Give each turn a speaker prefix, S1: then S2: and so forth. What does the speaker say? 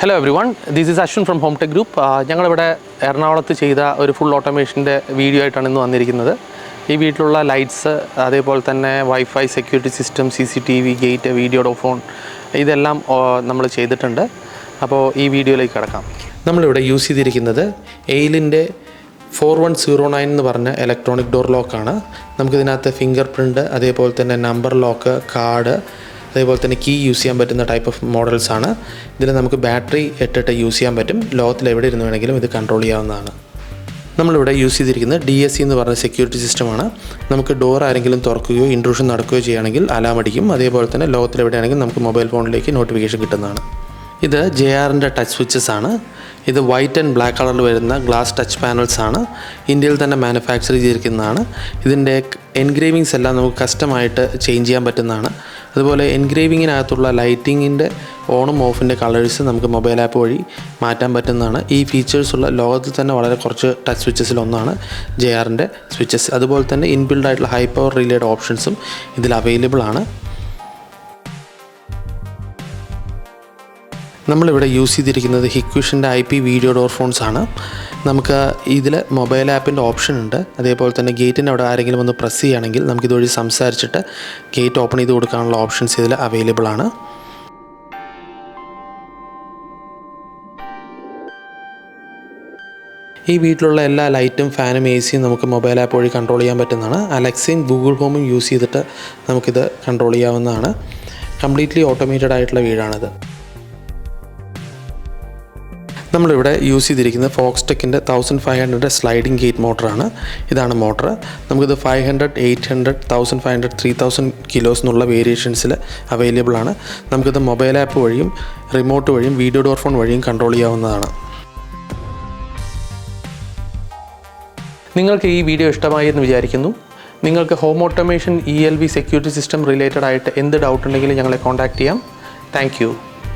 S1: Hello everyone, this is Ashwin from Home Tech Group. ഞങ്ങളിവിടെ എറണാകുളത്ത് ചെയ്ത ഒരു ഫുൾ ഓട്ടോമേഷൻ്റെ വീഡിയോ ആയിട്ടാണ് ഇന്ന് വന്നിരിക്കുന്നത്. ഈ വീട്ടിലുള്ള ലൈറ്റ്സ്, അതേപോലെ തന്നെ wifi, security system, CCTV, gate, video phone ഇതെല്ലാം നമ്മൾ ചെയ്തിട്ടുണ്ട്. അപ്പോൾ ഈ വീഡിയോയിലേക്ക് കിടക്കാം. നമ്മളിവിടെ യൂസ് ചെയ്തിരിക്കുന്നത് എയിലിൻ്റെ 4109 എന്ന് പറഞ്ഞ ഇലക്ട്രോണിക് ഡോർ ലോക്കാണ്. നമുക്കിതിനകത്ത് ഫിംഗർ പ്രിൻറ്റ്, അതേപോലെ തന്നെ നമ്പർ ലോക്ക്, കാർഡ്, അതേപോലെ തന്നെ കീ യൂസ് ചെയ്യാൻ പറ്റുന്ന ടൈപ്പ് ഓഫ് മോഡൽസാണ്. ഇതിൽ നമുക്ക് ബാറ്ററി ഇട്ടിട്ട് യൂസ് ചെയ്യാൻ പറ്റും. ലോകത്തിൽ എവിടെ ഇരുന്ന് വേണമെങ്കിലും ഇത് കൺട്രോൾ ചെയ്യാവുന്നതാണ്. നമ്മളിവിടെ യൂസ് ചെയ്തിരിക്കുന്നത് DSC എന്ന് പറഞ്ഞ സെക്യൂരിറ്റി സിസ്റ്റമാണ്. നമുക്ക് ഡോർ ആരെങ്കിലും തുറക്കുകയോ ഇൻട്രൂഷൻ നടക്കുകയോ ചെയ്യുകയാണെങ്കിൽ അലാം അടിക്കും. അതേപോലെ തന്നെ ലോകത്തിൽ എവിടെയാണെങ്കിലും നമുക്ക് മൊബൈൽ ഫോണിലേക്ക് നോട്ടിഫിക്കേഷൻ കിട്ടുന്നതാണ്. ഇത് JRൻ്റെ ടച്ച് സ്വിച്ചസ് ആണ്. ഇത് വൈറ്റ് ആൻഡ് ബ്ലാക്ക് കളറിൽ വരുന്ന ഗ്ലാസ് ടച്ച് പാനൽസ് ആണ്. ഇന്ത്യയിൽ തന്നെ മാനുഫാക്ചർ ചെയ്തിരിക്കുന്നതാണ്. ഇതിൻ്റെ എൻഗ്രേവിങ്സ് എല്ലാം നമുക്ക് കസ്റ്റമായിട്ട് ചേഞ്ച് ചെയ്യാൻ പറ്റുന്നതാണ്. അതുപോലെ എൻഗ്രേവിങ്ങിനകത്തുള്ള ലൈറ്റിങ്ങിൻ്റെ ഓണും ഓഫിൻ്റെ കളേഴ്സ് നമുക്ക് മൊബൈൽ ആപ്പ് വഴി മാറ്റാൻ പറ്റുന്നതാണ്. ഈ ഫീച്ചേഴ്സുള്ള ലോകത്തിൽ തന്നെ വളരെ കുറച്ച് ടച്ച് സ്വിച്ചസിലൊന്നാണ് JRൻ്റെ സ്വിച്ചസ്. അതുപോലെ തന്നെ ഇൻബിൽഡ് ആയിട്ടുള്ള ഹൈ പവർ റിലേഡ് ഓപ്ഷൻസും ഇതിൽ അവൈലബിൾ ആണ്. നമ്മളിവിടെ യൂസ് ചെയ്തിരിക്കുന്നത് ഹിക്വിഷൻ്റെ IP വീഡിയോ ഡോർ ഫോൺസ് ആണ്. നമുക്ക് ഇതിൽ മൊബൈൽ ആപ്പിൻ്റെ ഓപ്ഷൻ ഉണ്ട്. അതേപോലെ തന്നെ ഗേറ്റിൻ്റെ അവിടെ ആരെങ്കിലും ഒന്ന് പ്രസ് ചെയ്യുകയാണെങ്കിൽ നമുക്കിതുവഴി സംസാരിച്ചിട്ട് ഗേറ്റ് ഓപ്പൺ ചെയ്ത് കൊടുക്കാനുള്ള ഓപ്ഷൻസ് ഇതിൽ അവൈലബിൾ ആണ്. ഈ വീട്ടിലുള്ള എല്ലാ ലൈറ്റും, ഫാനും, AC നമുക്ക് മൊബൈൽ ആപ്പ് വഴി കൺട്രോൾ ചെയ്യാൻ പറ്റുന്നതാണ്. അലക്സയും ഗൂഗിൾ ഹോമും യൂസ് ചെയ്തിട്ട് നമുക്കിത് കൺട്രോൾ ചെയ്യാവുന്നതാണ്. കംപ്ലീറ്റ്ലി ഓട്ടോമേറ്റഡ് ആയിട്ടുള്ള വീടാണിത്. നമ്മളിവിടെ യൂസ് ചെയ്തിരിക്കുന്നത് ഫോക്സ്ടെക്കിൻ്റെ 1500 സ്ലൈഡിംഗ് ഗേറ്റ് മോട്ടറാണ്. ഇതാണ് മോട്ടർ. നമുക്കിത് 500, 800, 1500, 3000 കിലോസ് എന്നുള്ള വേരിയേഷൻസിൽ അവൈലബിൾ ആണ്. നമുക്കിത് മൊബൈൽ ആപ്പ് വഴിയും റിമോട്ട് വഴിയും വീഡിയോ ഡോർ ഫോൺ വഴിയും കൺട്രോൾ ചെയ്യാവുന്നതാണ്. നിങ്ങൾക്ക് ഈ വീഡിയോ ഇഷ്ടമായി എന്ന് വിചാരിക്കുന്നു. നിങ്ങൾക്ക് home automation, ELV, security system related ആയിട്ട് എന്ത് ഡൗട്ട് ഉണ്ടെങ്കിലും ഞങ്ങളെ കോൺടാക്റ്റ് ചെയ്യാം. Thank you.